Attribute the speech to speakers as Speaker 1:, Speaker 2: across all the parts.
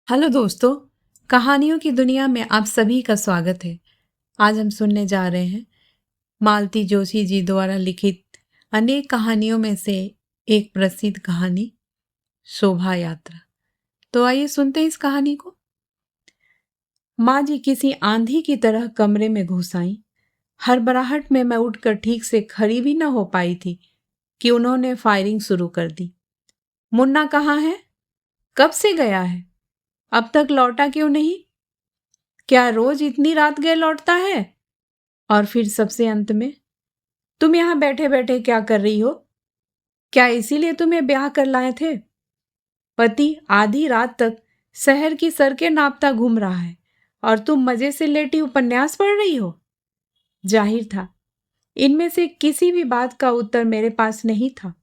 Speaker 1: Hello दोस्तों, कहानियों की दुनिया में आप सभी का स्वागत है। आज हम सुनने जा रहे हैं मालती जोशी जी द्वारा लिखित अनेक कहानियों में से एक प्रसिद्ध कहानी शोभा यात्रा। तो आइए सुनते हैं इस कहानी को। माँ जी किसी आंधी की तरह कमरे में घुस आईं। हड़बड़ाहट में मैं उठकर ठीक से खड़ी भी न हो पाई थी कि उन्होंने फायरिंग शुरू कर दी। मुन्ना कहाँ है? कब से गया है? अब तक लौटा क्यों नहीं? क्या रोज इतनी रात गए लौटता है? और फिर सबसे अंत में, तुम यहां बैठे बैठे क्या कर रही हो? क्या इसीलिए तुम्हें ब्याह कर लाए थे? पति आधी रात तक शहर की सड़कें नापता घूम रहा है और तुम मजे से लेटी उपन्यास पढ़ रही हो। जाहिर था इनमें से किसी भी बात का उत्तर मेरे पास नहीं था,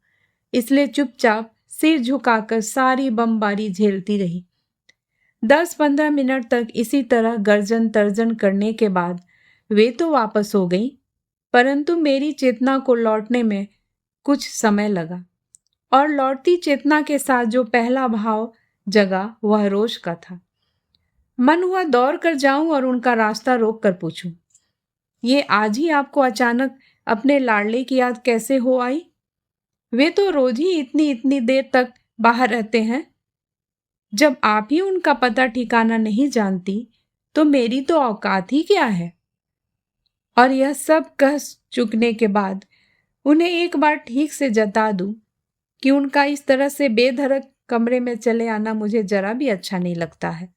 Speaker 1: इसलिए चुपचाप सिर झुकाकर सारी बमबारी झेलती रही। 10-15 मिनट तक इसी तरह गर्जन तर्जन करने के बाद वे तो वापस हो गई, परंतु मेरी चेतना को लौटने में कुछ समय लगा और लौटती चेतना के साथ जो पहला भाव जगा वह रोष का था। मन हुआ दौड़ कर जाऊं और उनका रास्ता रोक कर पूछूं, ये आज ही आपको अचानक अपने लाडले की याद कैसे हो आई? वे तो रोज ही इतनी इतनी देर तक बाहर रहते हैं। जब आप ही उनका पता ठिकाना नहीं जानती तो मेरी तो औकात ही क्या है? और यह सब कह चुकने के बाद उन्हें एक बार ठीक से जता दूं कि उनका इस तरह से बेधड़क कमरे में चले आना मुझे जरा भी अच्छा नहीं लगता है।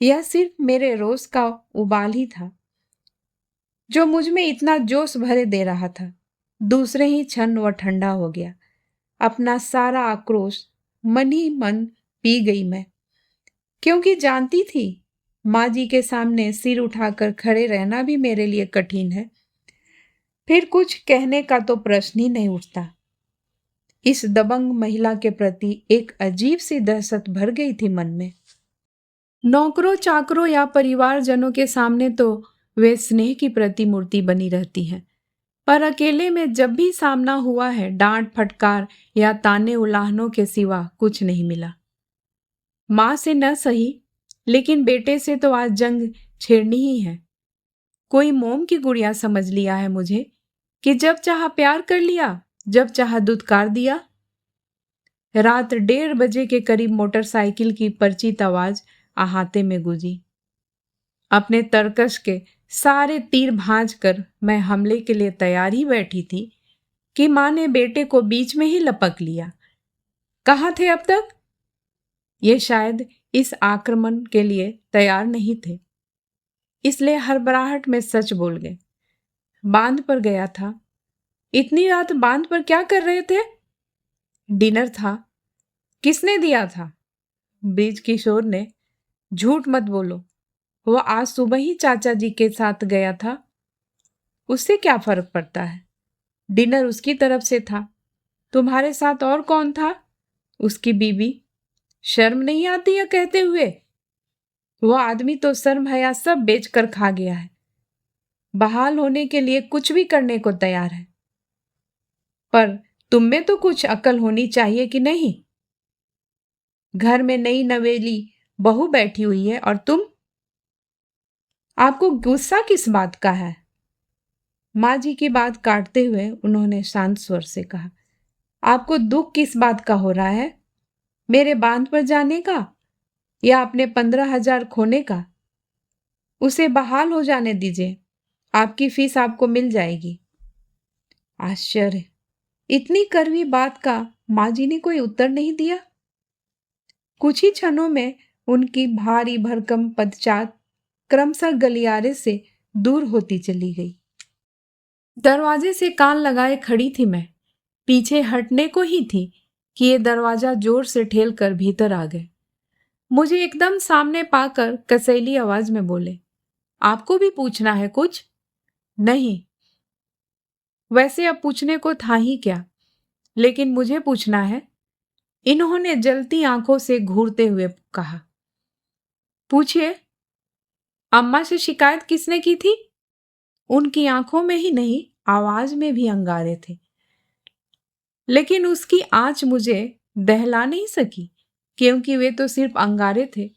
Speaker 1: यह सिर्फ मेरे रोष का उबाल ही था जो मुझ में इतना जोश भरे दे रहा था। दूसरे ही क्षण वह ठंडा हो गया। अपना सारा आक्रोश मन ही मन पी गई मैं, क्योंकि जानती थी माँ जी के सामने सिर उठाकर खड़े रहना भी मेरे लिए कठिन है। फिर कुछ कहने का तो प्रश्न ही नहीं उठता। इस दबंग महिला के प्रति एक अजीब सी दहशत भर गई थी मन में। नौकरों चाकरों या परिवारजनों के सामने तो वे स्नेह की प्रतिमूर्ति बनी रहती हैं, पर अकेले में जब भी सामना हुआ है डांट फटकार या ताने उलाहनों के सिवा कुछ नहीं मिला। माँ से न सही, लेकिन बेटे से तो आज जंग छेड़नी ही है। कोई मोम की गुड़िया समझ लिया है मुझे कि जब चाहा प्यार कर लिया, जब चाहा दुत्कार दिया। रात 1:30 बजे के करीब मोटरसाइकिल की परिचित आवाज अहाते में गूंजी। अपने तरकश के सारे तीर भांज कर मैं हमले के लिए तैयार ही बैठी थी कि माँ ने बेटे को बीच में ही लपक लिया। कहाँ थे अब तक? ये शायद इस आक्रमण के लिए तैयार नहीं थे, इसलिए हड़बड़ाहट में सच बोल गए। बांध पर गया था। इतनी रात बांध पर क्या कर रहे थे? डिनर था। किसने दिया था? ब्रिज किशोर ने। झूठ मत बोलो, वो आज सुबह ही चाचा जी के साथ गया था। उससे क्या फर्क पड़ता है? डिनर उसकी तरफ से था। तुम्हारे साथ और कौन था? उसकी बीबी। शर्म नहीं आती है कहते हुए? वो आदमी तो शर्म हया सब बेचकर खा गया है। बहाल होने के लिए कुछ भी करने को तैयार है। पर तुम में तो कुछ अकल होनी चाहिए कि नहीं? घर में नई नवेली बहू बैठी हुई है और तुम? आपको गुस्सा किस बात का है? माँ जी की बात काटते हुए उन्होंने शांत स्वर से कहा, आपको दुख किस बात का हो रहा है? मेरे बांध पर जाने का या अपने 15,000 खोने का? उसे बहाल हो जाने दीजिए, आपकी फीस आपको मिल जाएगी। आश्चर्य, इतनी कड़वी बात का माँ जी ने कोई उत्तर नहीं दिया। कुछ ही क्षणों में उनकी भारी भरकम पदचात क्रमशः गलियारे से दूर होती चली गई। दरवाजे से कान लगाए खड़ी थी मैं। पीछे हटने को ही थी कि ये दरवाजा जोर से ठेल कर भीतर आ गए। मुझे एकदम सामने पाकर कसैली आवाज में बोले, आपको भी पूछना है कुछ? नहीं। वैसे अब पूछने को था ही क्या, लेकिन मुझे पूछना है। इन्होंने जलती आंखों से घूरते हुए कहा। पूछिए। अम्मा से शिकायत किसने की थी? उनकी आंखों में ही नहीं, आवाज में भी अंगारे थे, लेकिन उसकी आंच मुझे दहला नहीं सकी। क्योंकि वे तो सिर्फ अंगारे थे।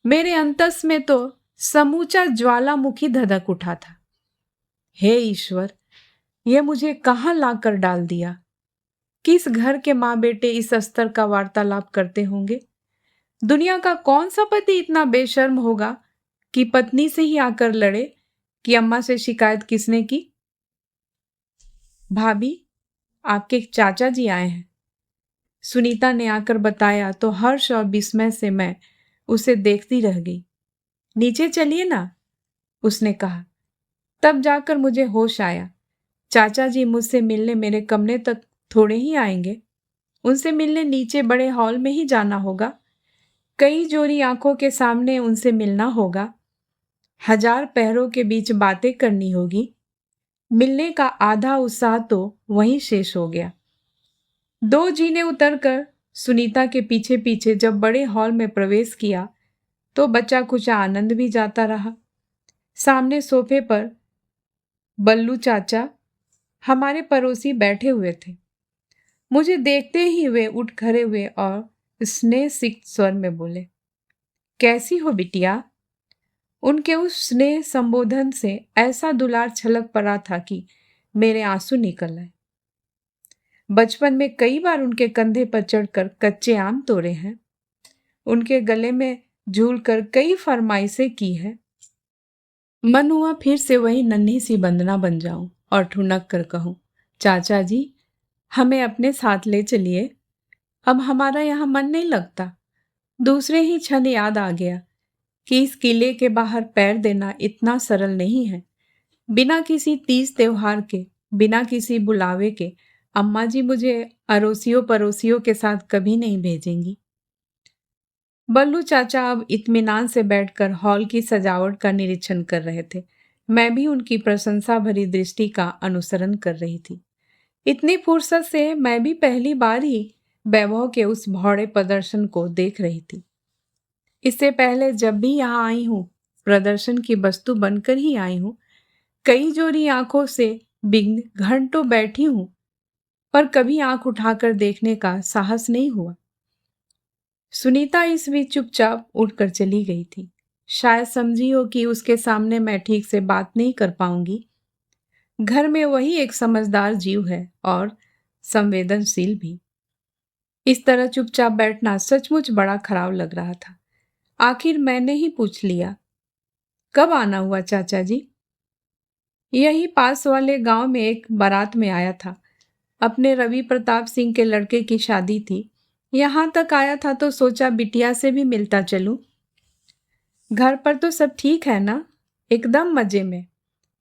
Speaker 1: मेरे अंतस में तो समूचा ज्वालामुखी धधक उठा था। हे ईश्वर, यह मुझे कहाँ लाकर डाल दिया। किस घर के माँ बेटे इस स्तर का वार्तालाप करते होंगे? दुनिया का कौन सा पति इतना बेशर्म होगा कि पत्नी से ही आकर लड़े कि अम्मा से शिकायत किसने की? भाभी, आपके चाचा जी आए हैं, सुनीता ने आकर बताया तो हर्ष और विस्मय से मैं उसे देखती रह गई। नीचे चलिए ना, उसने कहा। तब जाकर मुझे होश आया। चाचा जी मुझसे मिलने मेरे कमरे तक थोड़े ही आएंगे, उनसे मिलने नीचे बड़े हॉल में ही जाना होगा। कई जोरी आंखों के सामने उनसे मिलना होगा, हजार पैरों के बीच बातें करनी होगी। मिलने का आधा उत्साह तो वहीं शेष हो गया। 2 जीने उतरकर सुनीता के पीछे पीछे जब बड़े हॉल में प्रवेश किया तो बचा कुछ आनंद भी जाता रहा। सामने सोफे पर बल्लू चाचा, हमारे पड़ोसी, बैठे हुए थे। मुझे देखते ही वे उठ खड़े हुए और स्नेह सिक्त स्वर में बोले, कैसी हो बिटिया? उनके उस स्नेह संबोधन से ऐसा दुलार छलक पड़ा था कि मेरे आंसू निकल आए। बचपन में कई बार उनके कंधे पर चढ़कर कच्चे आम तोड़े हैं, उनके गले में झूलकर कई फरमाइशें की है। मन हुआ फिर से वही नन्ही सी बंदना बन जाऊं और ठुनक कर कहूं, चाचा जी, हमें अपने साथ ले चलिए, अब हमारा यहाँ मन नहीं लगता। दूसरे ही क्षण याद आ गया कि इस किले के बाहर पैर देना इतना सरल नहीं है। बिना किसी तीज त्योहार के, बिना किसी बुलावे के अम्मा जी मुझे अड़ोसियों पड़ोसियों के साथ कभी नहीं भेजेंगी। बल्लू चाचा अब इत्मीनान से बैठकर हॉल की सजावट का निरीक्षण कर रहे थे। मैं भी उनकी प्रशंसा भरी दृष्टि का अनुसरण कर रही थी। इतनी फुर्सत से मैं भी पहली बार ही वैभव के उस भौड़े प्रदर्शन को देख रही थी। इससे पहले जब भी यहाँ आई हूँ, प्रदर्शन की वस्तु बनकर ही आई हूँ। कई जोरी आंखों से बिघ्न घंटों बैठी हूँ, पर कभी आंख उठाकर देखने का साहस नहीं हुआ। सुनीता इस बीच चुपचाप उठकर चली गई थी। शायद समझी हो कि उसके सामने मैं ठीक से बात नहीं कर पाऊंगी। घर में वही एक समझदार जीव है और संवेदनशील भी। इस तरह चुपचाप बैठना सचमुच बड़ा खराब लग रहा था। आखिर मैंने ही पूछ लिया, कब आना हुआ चाचा जी? यही पास वाले गांव में एक बारात में आया था। अपने रवि प्रताप सिंह के लड़के की शादी थी। यहाँ तक आया था तो सोचा बिटिया से भी मिलता चलूं। घर पर तो सब ठीक है ना? एकदम मजे में।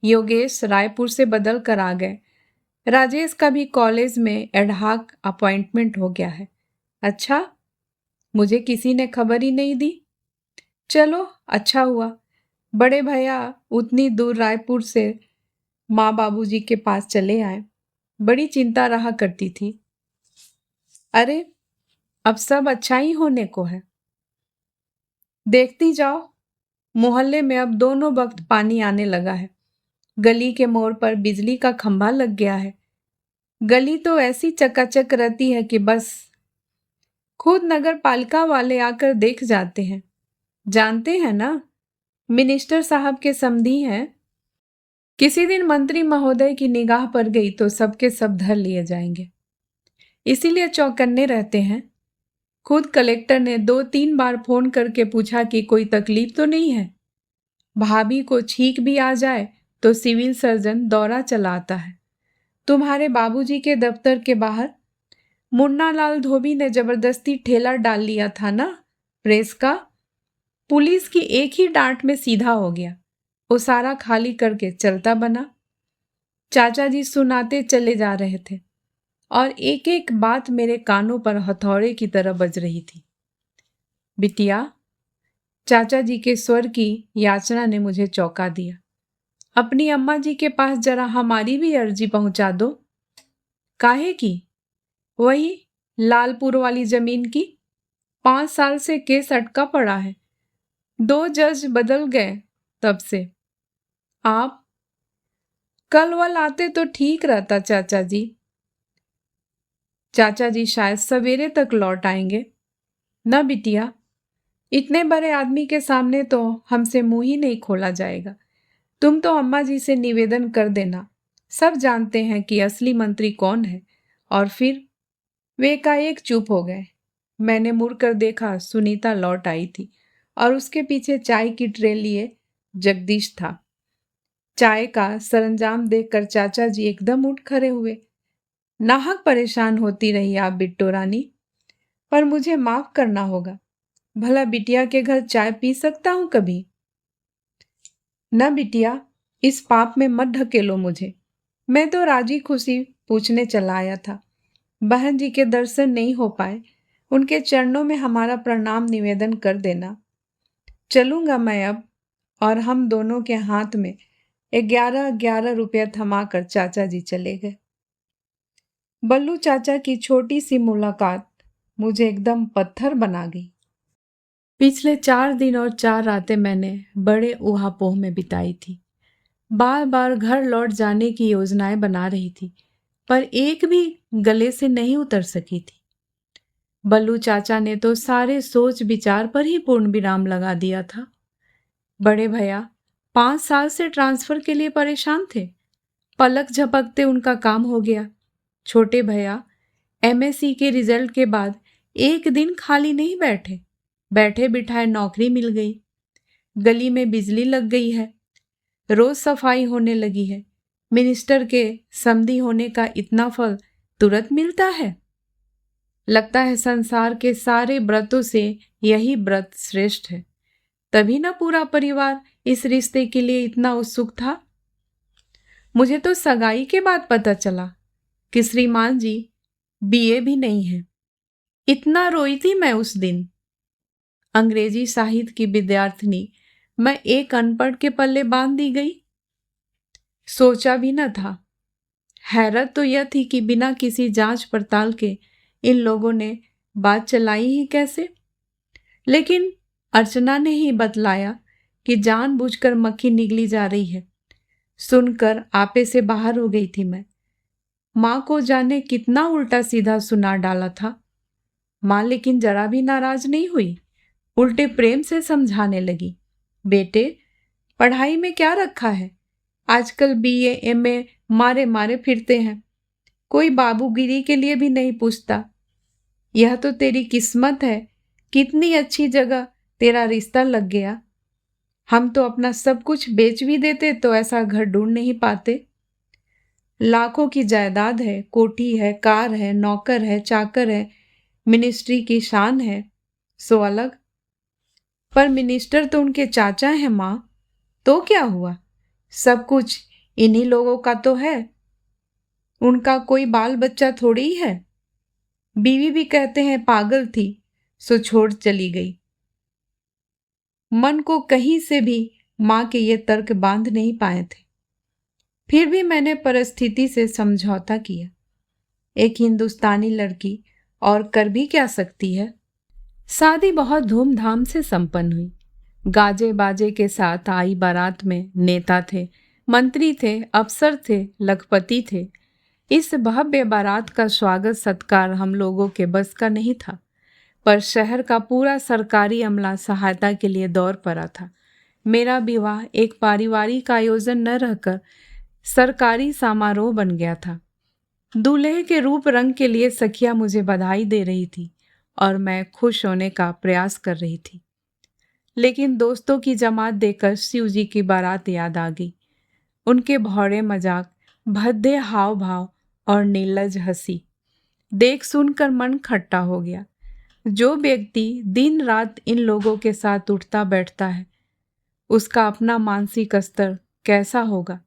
Speaker 1: योगेश रायपुर से बदल कर आ गए। राजेश का भी कॉलेज में एडहाक अपॉइंटमेंट हो गया है। अच्छा, मुझे किसी ने खबर ही नहीं दी। चलो अच्छा हुआ, बड़े भैया उतनी दूर रायपुर से माँ बाबूजी के पास चले आए। बड़ी चिंता रहा करती थी। अरे, अब सब अच्छा ही होने को है। देखती जाओ, मोहल्ले में अब दोनों वक्त पानी आने लगा है। गली के मोड़ पर बिजली का खंभा लग गया है। गली तो ऐसी चकाचक रहती है कि बस खुद नगर पालिका वाले आकर देख जाते हैं। जानते हैं ना, मिनिस्टर साहब के समधी हैं। किसी दिन मंत्री महोदय की निगाह पर गई तो सबके सब धर लिए जाएंगे, इसीलिए चौकन्ने रहते हैं। खुद कलेक्टर ने 2-3 बार फोन करके पूछा कि कोई तकलीफ तो नहीं है। भाभी को छींक भी आ जाए तो सिविल सर्जन दौरा चलाता है। तुम्हारे बाबूजी के दफ्तर के बाहर मुन्ना लाल धोबी ने जबरदस्ती ठेला डाल लिया था ना प्रेस का। पुलिस की एक ही डांट में सीधा हो गया। वो सारा खाली करके चलता बना। चाचा जी सुनाते चले जा रहे थे और एक एक बात मेरे कानों पर हथौड़े की तरह बज रही थी। बिटिया, चाचा जी के स्वर की याचना ने मुझे चौंका दिया। अपनी अम्मा जी के पास जरा हमारी भी अर्जी पहुंचा दो। काहे की? वही लालपुर वाली जमीन की। 5 साल से केस अटका पड़ा है। 2 जज बदल गए तब से। आप कल वल आते तो ठीक रहता चाचा जी। चाचा जी शायद सवेरे तक लौट आएंगे। न बिटिया, इतने बड़े आदमी के सामने तो हमसे मुंह ही नहीं खोला जाएगा। तुम तो अम्मा जी से निवेदन कर देना। सब जानते हैं कि असली मंत्री कौन है। और फिर वे एकाएक चुप हो गए। मैंने मुड़कर देखा, सुनीता लौट आई थी और उसके पीछे चाय की ट्रे लिए जगदीश था। चाय का सरंजाम देखकर चाचा जी एकदम उठ खड़े हुए। नाहक परेशान होती रही आप बिट्टो रानी, पर मुझे माफ करना होगा। भला बिटिया के घर चाय पी सकता हूं कभी? न बिटिया, इस पाप में मत ढकेलो मुझे। मैं तो राजी खुशी पूछने चला आया था। बहन जी के दर्शन नहीं हो पाए, उनके चरणों में हमारा प्रणाम निवेदन कर देना। चलूंगा मैं अब। और हम दोनों के हाथ में 11-11 रुपया थमाकर चाचा जी चले गए। बल्लू चाचा की छोटी सी मुलाकात मुझे एकदम पत्थर बना गई। पिछले 4 दिन और 4 रातें मैंने बड़े ऊहापोह में बिताई थी। बार बार घर लौट जाने की योजनाएं बना रही थी, पर एक भी गले से नहीं उतर सकी थी। बल्लू चाचा ने तो सारे सोच विचार पर ही पूर्ण विराम लगा दिया था। बड़े भैया 5 साल से ट्रांसफर के लिए परेशान थे। पलक झपकते उनका काम हो गया। छोटे भैया एमएससी के रिजल्ट के बाद एक दिन खाली नहीं बैठे। बैठे बिठाए नौकरी मिल गई। गली में बिजली लग गई है। रोज सफाई होने लगी है। मिनिस्टर के समधी होने का इतना फल तुरंत मिलता है। लगता है संसार के सारे व्रतों से यही व्रत श्रेष्ठ है। तभी ना पूरा परिवार इस रिश्ते के लिए इतना उत्सुक था। मुझे तो सगाई के बाद पता चला कि श्रीमान जी बीए भी नहीं है। इतना रोई थी मैं उस दिन। अंग्रेजी साहित्य की विद्यार्थिनी मैं एक अनपढ़ के पल्ले बांध दी गई। सोचा भी न था। हैरत तो यह थी कि बिना किसी जांच पड़ताल के इन लोगों ने बात चलाई ही कैसे। लेकिन अर्चना ने ही बतलाया कि जानबूझकर मक्खी निगली जा रही है। सुनकर आपे से बाहर हो गई थी मैं। माँ को जाने कितना उल्टा सीधा सुना डाला था। माँ लेकिन जरा भी नाराज नहीं हुई, उल्टे प्रेम से समझाने लगी। बेटे, पढ़ाई में क्या रखा है? आजकल बीए एमए मारे मारे फिरते हैं। कोई बाबूगिरी के लिए भी नहीं पूछता। यह तो तेरी किस्मत है, कितनी अच्छी जगह तेरा रिश्ता लग गया। हम तो अपना सब कुछ बेच भी देते तो ऐसा घर ढूंढ नहीं पाते। लाखों की जायदाद है, कोठी है, कार है, नौकर है, चाकर है, मिनिस्ट्री की शान है, सो अलग। पर मिनिस्टर तो उनके चाचा हैं माँ। तो क्या हुआ? सब कुछ इन्हीं लोगों का तो है। उनका कोई बाल बच्चा थोड़ी ही है। बीवी भी कहते हैं पागल थी, सो छोड़ चली गई। मन को कहीं से भी माँ के ये तर्क बांध नहीं पाए थे। फिर भी मैंने परिस्थिति से समझौता किया। एक हिंदुस्तानी लड़की और कर भी क्या सकती है। शादी बहुत धूमधाम से संपन्न हुई। गाजे बाजे के साथ आई बारात में नेता थे, मंत्री थे, अफसर थे, लखपति थे। इस भव्य बारात का स्वागत सत्कार हम लोगों के बस का नहीं था, पर शहर का पूरा सरकारी अमला सहायता के लिए दौड़ पड़ा था। मेरा विवाह एक पारिवारिक आयोजन न रहकर सरकारी समारोह बन गया था। दूल्हे के रूप रंग के लिए सखियां मुझे बधाई दे रही थी और मैं खुश होने का प्रयास कर रही थी। लेकिन दोस्तों की जमात देखकर शिव जी की बारात याद आ गई। उनके भौरे मजाक, भद्दे हाव भाव और निर्लज हंसी देख सुनकर मन खट्टा हो गया। जो व्यक्ति दिन रात इन लोगों के साथ उठता बैठता है, उसका अपना मानसिक स्तर कैसा होगा,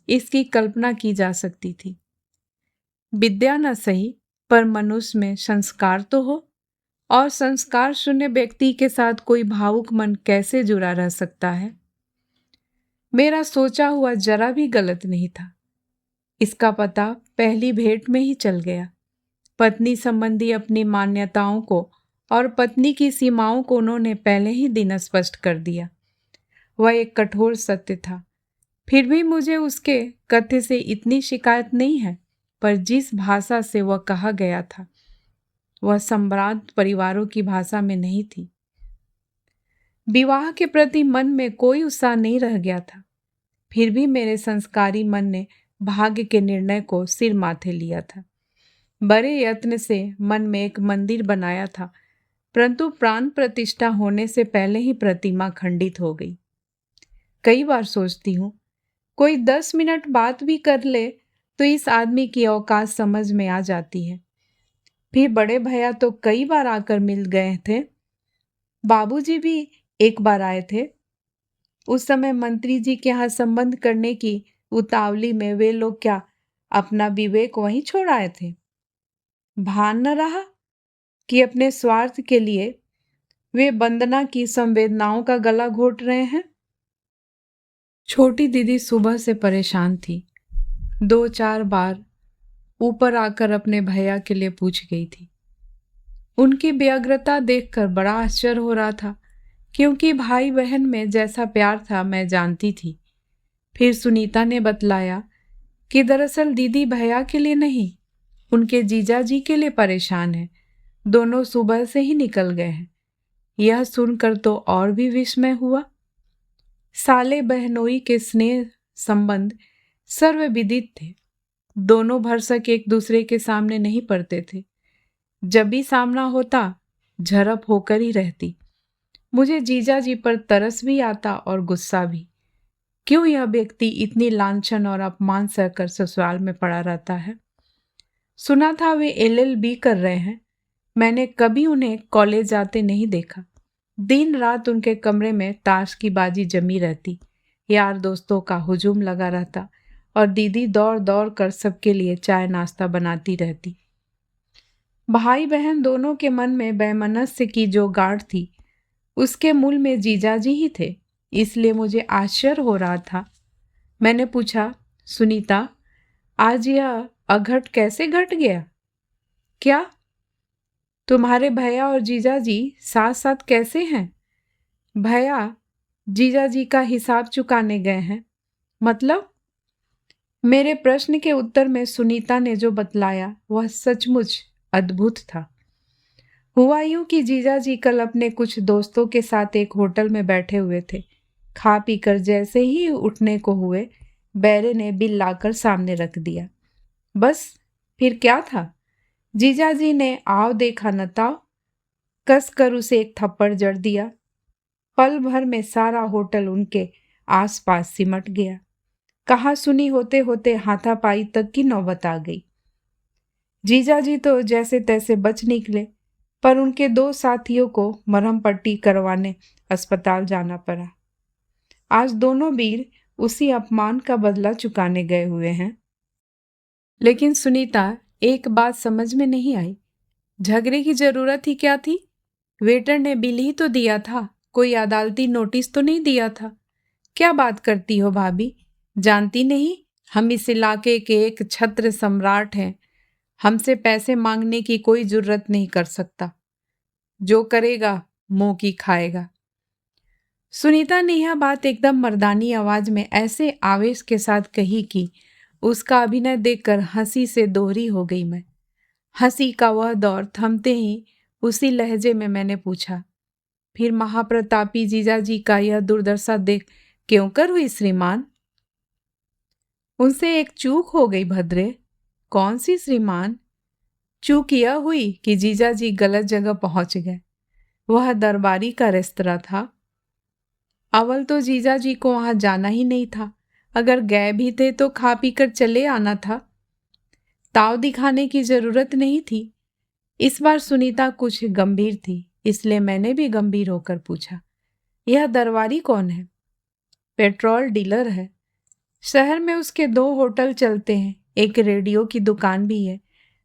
Speaker 1: इसकी कल्पना की जा सकती थी। विद्या न सही, पर मनुष्य में संस्कार तो हो, और संस्कार शून्य व्यक्ति के साथ कोई भावुक मन कैसे जुड़ा रह सकता है। मेरा सोचा हुआ जरा भी गलत नहीं था। इसका पता पहली भेंट में ही चल गया। पत्नी संबंधी अपनी मान्यताओं को और पत्नी की सीमाओं को उन्होंने पहले ही दिन स्पष्ट कर दिया। वह एक कठोर सत्य था। फिर भी मुझे उसके कथ्य से इतनी शिकायत नहीं है, पर जिस भाषा से वह कहा गया था वह सम्भ्रांत परिवारों की भाषा में नहीं थी। विवाह के प्रति मन में कोई उत्साह नहीं रह गया था। फिर भी मेरे संस्कारी मन ने भाग्य के निर्णय को सिर माथे लिया था। बड़े यत्न से मन में एक मंदिर बनाया था, परंतु प्राण प्रतिष्ठा होने से पहले ही प्रतिमा खंडित हो गई। कई बार सोचती हूँ, कोई 10 मिनट बात भी कर ले तो इस आदमी की औकात समझ में आ जाती है। फिर बड़े भैया तो कई बार आकर मिल गए थे। बाबूजी भी एक बार आए थे। उस समय मंत्री जी के यहाँ संबंध करने की उतावली में वे लोग क्या अपना विवेक वहीं छोड़ आए थे? भान न रहा कि अपने स्वार्थ के लिए वे वंदना की संवेदनाओं का गला घोट रहे हैं। छोटी दीदी सुबह से परेशान थी। 2-4 बार ऊपर आकर अपने भैया के लिए पूछ गई थी। उनकी व्यग्रता देखकर बड़ा आश्चर्य हो रहा था, क्योंकि भाई बहन में जैसा प्यार था मैं जानती थी। फिर सुनीता ने बतलाया कि दरअसल दीदी भैया के लिए नहीं, उनके जीजा जी के लिए परेशान है। दोनों सुबह से ही निकल गए हैं। यह सुनकर तो और भी विस्मय हुआ। साले बहनोई के स्नेह संबंध सर्वविदित थे। दोनों भरसक एक दूसरे के सामने नहीं पड़ते थे। जब भी सामना होता झड़प होकर ही रहती। मुझे जीजा जी पर तरस भी आता और गुस्सा भी। क्यों यह व्यक्ति इतनी लांछन और अपमान सहकर ससुराल में पड़ा रहता है? सुना था वे LLB कर रहे हैं। मैंने कभी उन्हें कॉलेज जाते नहीं देखा। दिन रात उनके कमरे में ताश की बाजी जमी रहती, यार दोस्तों का हुजूम लगा रहता और दीदी दौड़ दौड़ कर सबके लिए चाय नाश्ता बनाती रहती। भाई बहन दोनों के मन में वैमनस्य की जो गांठ थी, उसके मूल में जीजाजी ही थे। इसलिए मुझे आश्चर्य हो रहा था। मैंने पूछा, सुनीता, आज यह अघट कैसे घट गया? क्या तुम्हारे भैया और जीजाजी साथ साथ कैसे हैं? भैया जीजाजी का हिसाब चुकाने गए हैं। मतलब? मेरे प्रश्न के उत्तर में सुनीता ने जो बतलाया वह सचमुच अद्भुत था। हुआ यूं कि जीजाजी कल अपने कुछ दोस्तों के साथ एक होटल में बैठे हुए थे। खा पीकर जैसे ही उठने को हुए, बैरे ने बिल लाकर सामने रख दिया। बस फिर क्या था? जीजाजी ने आओ देखा न ताओ कस कर उसे एक थप्पड़ जड़ दिया। पल भर में सारा होटल उनके आसपास सिमट गया। कहा सुनी होते होते हाथापाई तक की नौबत आ गई। जीजाजी तो जैसे तैसे बच निकले, पर उनके 2 साथियों को मरहम पट्टी करवाने अस्पताल जाना पड़ा। आज दोनों वीर उसी अपमान का बदला चुकाने गए हुए हैं। लेकिन सुनीता, एक बात समझ में नहीं आई। झगड़े की जरूरत ही क्या थी? वेटर ने बिल ही तो दिया था, कोई अदालती नोटिस तो नहीं दिया था। क्या बात करती हो भाभी? जानती नहीं, हम इस इलाके के एक छत्र सम्राट हैं। हमसे पैसे मांगने की कोई जरूरत नहीं कर सकता। जो करेगा मुंह की खाएगा। सुनीता ने यह बात एकदम मर्दानी आवाज में ऐसे आवेश के साथ कही कि उसका अभिनय देखकर हंसी से दोहरी हो गई मैं। हंसी का वह दौर थमते ही उसी लहजे में मैंने पूछा, फिर महाप्रतापी जीजाजी का यह दुर्दशा देख क्यों कर हुई श्रीमान? उनसे एक चूक हो गई भद्रे। कौन सी श्रीमान? चूक यह हुई कि जीजाजी गलत जगह पहुंच गए। वह दरबारी का रेस्तरां था। अवल तो जीजाजी को वहां जाना ही नहीं था। अगर गए भी थे तो खा पी कर चले आना था। ताव दिखाने की जरूरत नहीं थी। इस बार सुनीता कुछ गंभीर थी, इसलिए मैंने भी गंभीर होकर पूछा, यह दरबारी कौन है? पेट्रोल डीलर है। शहर में उसके 2 होटल चलते हैं, एक रेडियो की दुकान भी है।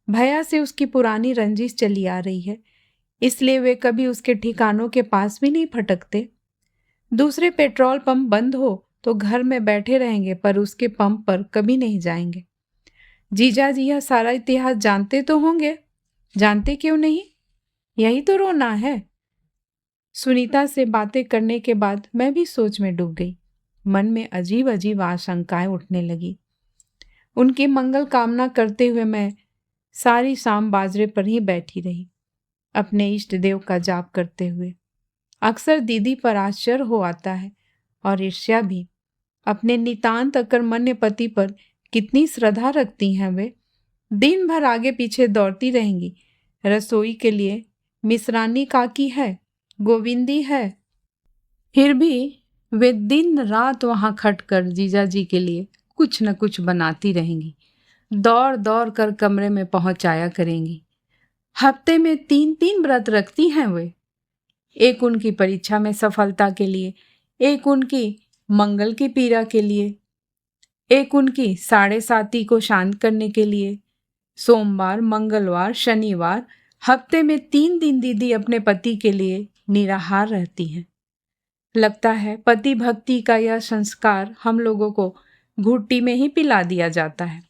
Speaker 1: भैया से उसकी पुरानी रंजिश चली आ रही है, इसलिए वे कभी उसके ठिकानों के पास भी नहीं फटकते। दूसरे पेट्रोल पंप बंद हो तो घर में बैठे रहेंगे, पर उसके पंप पर कभी नहीं जाएंगे। जीजाजी यह सारा इतिहास जानते तो होंगे। जानते क्यों नहीं? यही तो रोना है। सुनीता से बातें करने के बाद मैं भी सोच में डूब गई। मन में अजीब अजीब आशंकाएं उठने लगी। उनकी मंगल कामना करते हुए मैं सारी शाम बाजरे पर ही बैठी रही। अपने इष्ट देव का जाप करते हुए। अक्सर दीदी पर आश्चर्य हो आता है और ईर्ष्या भी। अपने नितांत अकर्मण्य पति पर कितनी श्रद्धा रखती हैं वे। दिन भर आगे पीछे दौड़ती रहेंगी। रसोई के लिए मिश्रानी काकी है, गोविंदी है, फिर भी वे दिन रात वहां खटकर जीजाजी के लिए कुछ न कुछ बनाती रहेंगी। दौड़ दौड़ कर कमरे में पहुंचाया करेंगी। हफ्ते में 3-3 व्रत रखती हैं वे। एक उनकी परीक्षा में सफलता के लिए, एक उनकी मंगल की पीड़ा के लिए, एक उनकी साढ़े साती को शांत करने के लिए। सोमवार, मंगलवार, शनिवार, हफ्ते में 3 दिन दीदी अपने पति के लिए निराहार रहती हैं। लगता है पति भक्ति का यह संस्कार हम लोगों को घुट्टी में ही पिला दिया जाता है।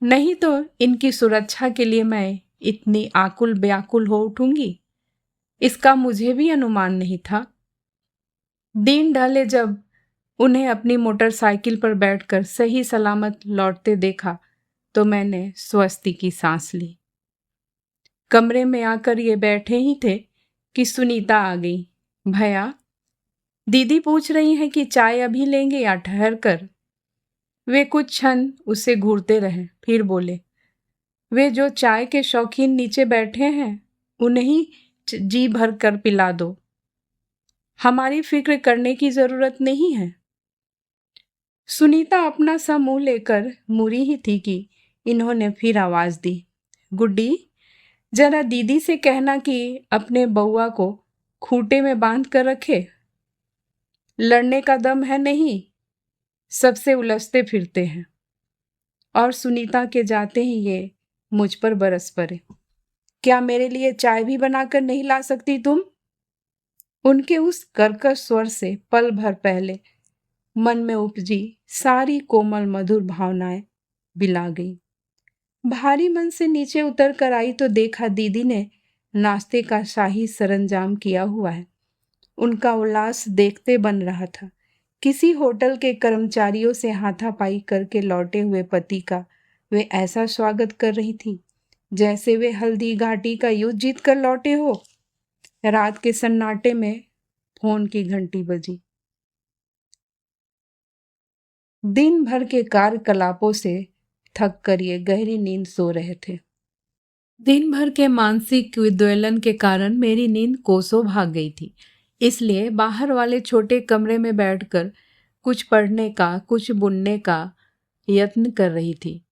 Speaker 1: नहीं तो इनकी सुरक्षा के लिए मैं इतनी आकुल व्याकुल हो उठूंगी, इसका मुझे भी अनुमान नहीं था। दिन ढले जब उन्हें अपनी मोटरसाइकिल पर बैठकर सही सलामत लौटते देखा तो मैंने स्वस्ति की सांस ली। कमरे में आकर ये बैठे ही थे कि सुनीता आ गई। भैया, दीदी पूछ रही हैं कि चाय अभी लेंगे या ठहर कर। वे कुछ क्षण उसे घूरते रहे, फिर बोले, वे जो चाय के शौकीन नीचे बैठे हैं उन्हें ही जी भर कर पिला दो, हमारी फिक्र करने की जरूरत नहीं है। सुनीता अपना सा मुंह लेकर मुड़ी ही थी कि इन्होंने फिर आवाज दी, गुड्डी, जरा दीदी से कहना कि अपने बउआ को खूंटे में बांध कर रखे। लड़ने का दम है नहीं, सबसे उलझते फिरते हैं। और सुनीता के जाते ही ये मुझ पर बरस पड़े। क्या मेरे लिए चाय भी बनाकर नहीं ला सकती तुम? उनके उस कर्कश स्वर से पल भर पहले मन में उपजी सारी कोमल मधुर भावनाएं बिला गई। भारी मन से नीचे उतर कर आई तो देखा दीदी ने नाश्ते का शाही सरंजाम किया हुआ है। उनका उल्लास देखते बन रहा था। किसी होटल के कर्मचारियों से हाथापाई करके लौटे हुए पति का वे ऐसा स्वागत कर रही थी जैसे वे हल्दी घाटी का युद्ध जीत कर लौटे हो। रात के सन्नाटे में फोन की घंटी बजी। दिन भर के कार्यकलापों से थक कर ये गहरी नींद सो रहे थे। दिन भर के मानसिक विद्वेलन के कारण मेरी नींद कोसों भाग गई थी। इसलिए बाहर वाले छोटे कमरे में बैठकर कुछ पढ़ने का, कुछ बुनने का यत्न कर रही थी।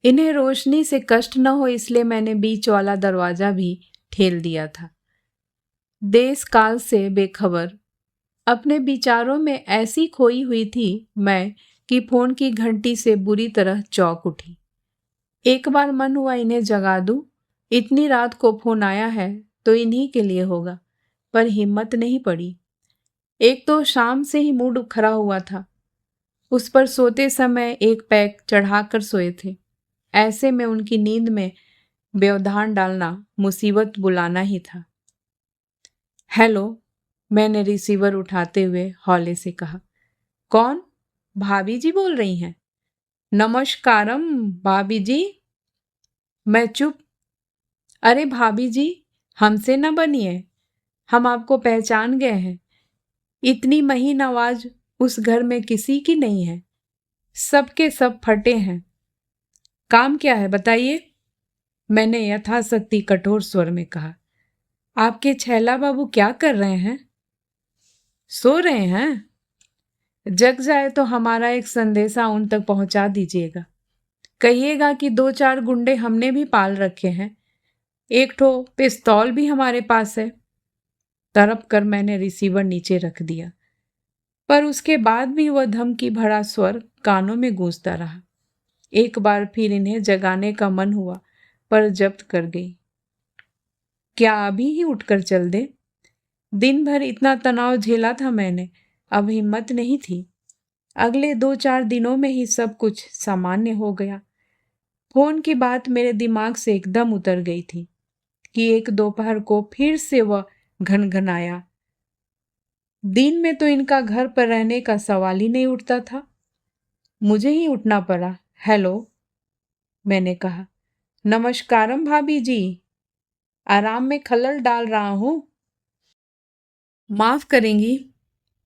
Speaker 1: इन्हें रोशनी से कष्ट न हो इसलिए मैंने बीच वाला दरवाजा भी ठेल दिया था। देश काल से बेखबर अपने विचारों में ऐसी खोई हुई थी मैं कि फोन की घंटी से बुरी तरह चौंक उठी। एक बार मन हुआ इन्हें जगा दूं। इतनी रात को फोन आया है तो इन्हीं के लिए होगा, पर हिम्मत नहीं पड़ी। एक तो शाम से ही मूड उखड़ा हुआ था। उस पर सोते समय एक पैक चढ़ाकर सोए थे। ऐसे में उनकी नींद में व्यवधान डालना मुसीबत बुलाना ही था। हेलो, मैंने रिसीवर उठाते हुए हौले से कहा। कौन? भाभी जी बोल रही हैं? नमस्कारम भाभी जी। मैं चुप। अरे भाभी जी, हमसे न बनिए, हम आपको पहचान गए हैं। इतनी महीन आवाज उस घर में किसी की नहीं है, सबके सब फटे हैं। काम क्या है बताइए? मैंने यथाशक्ति कठोर स्वर में कहा। आपके छैला बाबू क्या कर रहे हैं? सो रहे हैं? जग जाए तो हमारा एक संदेशा उन तक पहुंचा दीजिएगा। कहिएगा कि 2-4 गुंडे हमने भी पाल रखे हैं, एक ठो पिस्तौल भी हमारे पास है। तड़प कर मैंने रिसीवर नीचे रख दिया, पर उसके बाद भी वह धमकी भरा स्वर कानों में गूंजता रहा। एक बार फिर इन्हें जगाने का मन हुआ, पर जब्त कर गई। क्या अभी ही उठकर चल दे? दिन भर इतना तनाव झेला था मैंने, अब हिम्मत नहीं थी। अगले 2-4 दिनों में ही सब कुछ सामान्य हो गया। फोन की बात मेरे दिमाग से एकदम उतर गई थी कि एक दोपहर को फिर से वह घनघनाया। दिन में तो इनका घर पर रहने का सवाल ही नहीं उठता था। मुझे ही उठना पड़ा। हेलो, मैंने कहा। नमस्कारम भाभी जी। आराम में खलल डाल रहा हूँ। माफ करेंगी,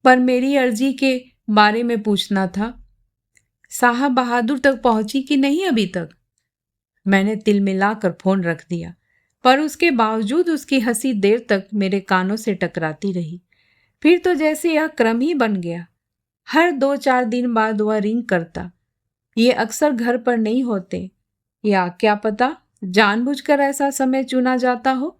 Speaker 1: पर मेरी अर्जी के बारे में पूछना था। साहब बहादुर तक पहुंची कि नहीं अभी तक? मैंने तिलमिलाकर फोन रख दिया, पर उसके बावजूद उसकी हंसी देर तक मेरे कानों से टकराती रही। फिर तो जैसे यह क्रम ही बन गया। हर 2-4 दिन बाद वह रिंग करता। ये अक्सर घर पर नहीं होते, या क्या पता जानबूझकर ऐसा समय चुना जाता हो।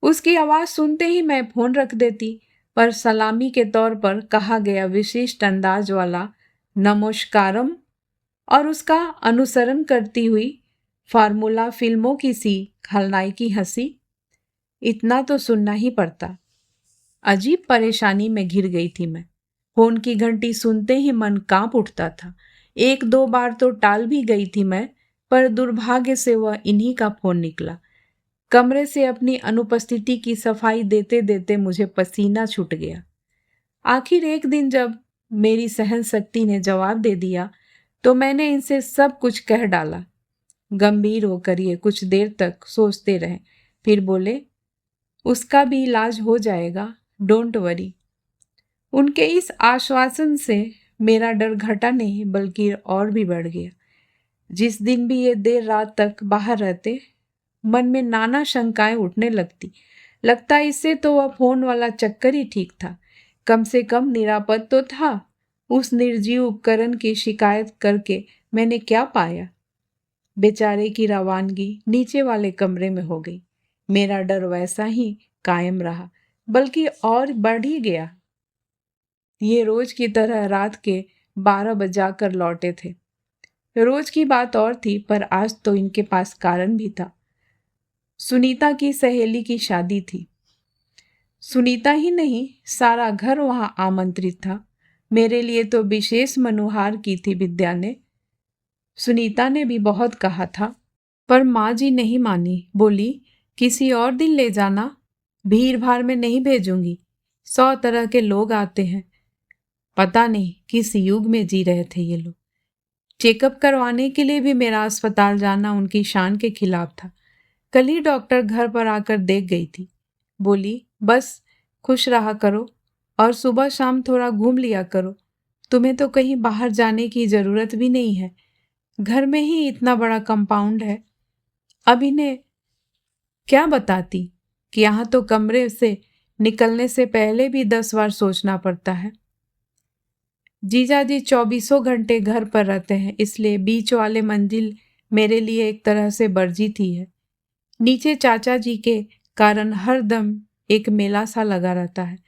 Speaker 1: उसकी आवाज सुनते ही मैं फोन रख देती, पर सलामी के तौर पर कहा गया विशिष्ट अंदाज वाला नमस्कारम और उसका अनुसरण करती हुई फार्मूला फिल्मों की सी खलनायकी हंसी, इतना तो सुनना ही पड़ता। अजीब परेशानी में घिर गई थी मैं। फोन की घंटी सुनते ही मन कांप उठता था। 1-2 बार तो टाल भी गई थी मैं, पर दुर्भाग्य से वह इन्हीं का फोन निकला। कमरे से अपनी अनुपस्थिति की सफाई देते देते मुझे पसीना छूट गया। आखिर एक दिन जब मेरी सहन शक्ति ने जवाब दे दिया, तो मैंने इनसे सब कुछ कह डाला। गंभीर होकर ये कुछ देर तक सोचते रहे, फिर बोले, उसका भी इलाज हो जाएगा, डोंट वरी। उनके इस आश्वासन से मेरा डर घटा नहीं, बल्कि और भी बढ़ गया। जिस दिन भी ये देर रात तक बाहर रहते, मन में नाना शंकाएं उठने लगता इससे तो वह फोन वाला चक्कर ही ठीक था। कम से कम निरापद तो था। उस निर्जीव उपकरण की शिकायत करके मैंने क्या पाया? बेचारे की रवानगी नीचे वाले कमरे में हो गई। मेरा डर वैसा ही कायम रहा, बल्कि और बढ़ ही गया। ये रोज की तरह रात के 12 बजाकर लौटे थे। रोज की बात और थी, पर आज तो इनके पास कारण भी था। सुनीता की सहेली की शादी थी। सुनीता ही नहीं, सारा घर वहां आमंत्रित था। मेरे लिए तो विशेष मनुहार की थी विद्या ने। सुनीता ने भी बहुत कहा था, पर माँ जी नहीं मानी। बोली, किसी और दिन ले जाना, भीड़ भाड़ में नहीं भेजूंगी। 100 तरह के लोग आते हैं। पता नहीं किस युग में जी रहे थे ये लोग। चेकअप करवाने के लिए भी मेरा अस्पताल जाना उनकी शान के खिलाफ था। कल ही डॉक्टर घर पर आकर देख गई थी। बोली, बस खुश रहा करो और सुबह शाम थोड़ा घूम लिया करो। तुम्हें तो कहीं बाहर जाने की जरूरत भी नहीं है। घर में ही इतना बड़ा कंपाउंड है। अब इन्हें क्या बताती कि यहाँ तो कमरे से निकलने से पहले भी 10 बार सोचना पड़ता है। जीजाजी 24 घंटे घर पर रहते हैं, इसलिए बीच वाले मंजिल मेरे लिए एक तरह से वर्जित ही है। नीचे चाचा जी के कारण हर दम एक मेला सा लगा रहता है।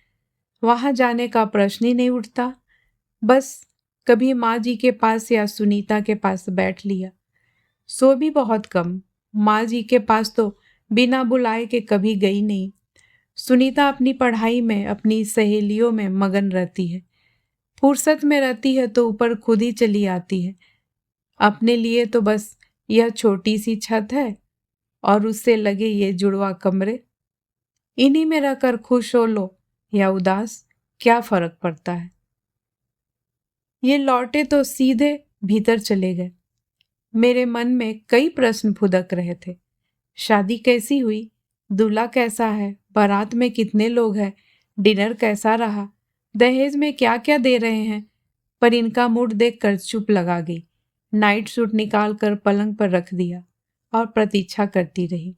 Speaker 1: वहां जाने का प्रश्न ही नहीं उठता। बस कभी माँ जी के पास या सुनीता के पास बैठ लिया। सो भी बहुत कम। माँ जी के पास तो बिना बुलाए के कभी गई नहीं। सुनीता अपनी पढ़ाई में, अपनी सहेलियों में मगन रहती है। फुर्सत में रहती है तो ऊपर खुद ही चली आती है। अपने लिए तो बस यह छोटी सी छत है और उससे लगे ये जुड़वा कमरे। इन्हीं में रहकर खुश हो लो या उदास, क्या फर्क पड़ता है। ये लौटे तो सीधे भीतर चले गए। मेरे मन में कई प्रश्न फुदक रहे थे। शादी कैसी हुई? दूल्हा कैसा है? बारात में कितने लोग हैं? डिनर कैसा रहा? दहेज में क्या क्या दे रहे हैं? पर इनका मूड देखकर चुप लगा गई। नाइट सूट निकाल कर पलंग पर रख दिया और प्रतीक्षा करती रही।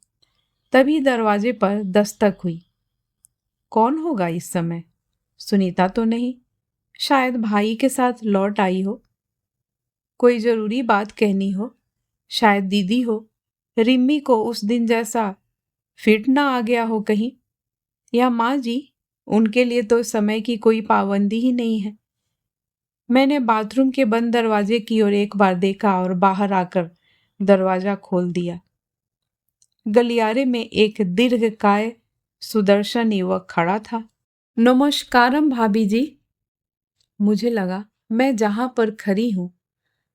Speaker 1: तभी दरवाजे पर दस्तक हुई। कौन होगा इस समय? सुनीता तो नहीं, शायद भाई के साथ लौट आई हो। कोई जरूरी बात कहनी हो, शायद दीदी हो। रिम्मी को उस दिन जैसा फिट ना आ गया हो कहीं, या माँ जी, उनके लिए तो समय की कोई पाबंदी ही नहीं है। मैंने बाथरूम के बंद दरवाजे की ओर एक बार देखा और बाहर आकर दरवाजा खोल दिया। गलियारे में एक दीर्घकाय सुदर्शन युवक खड़ा था। नमस्कारम भाभी जी। मुझे लगा मैं जहां पर खड़ी हूं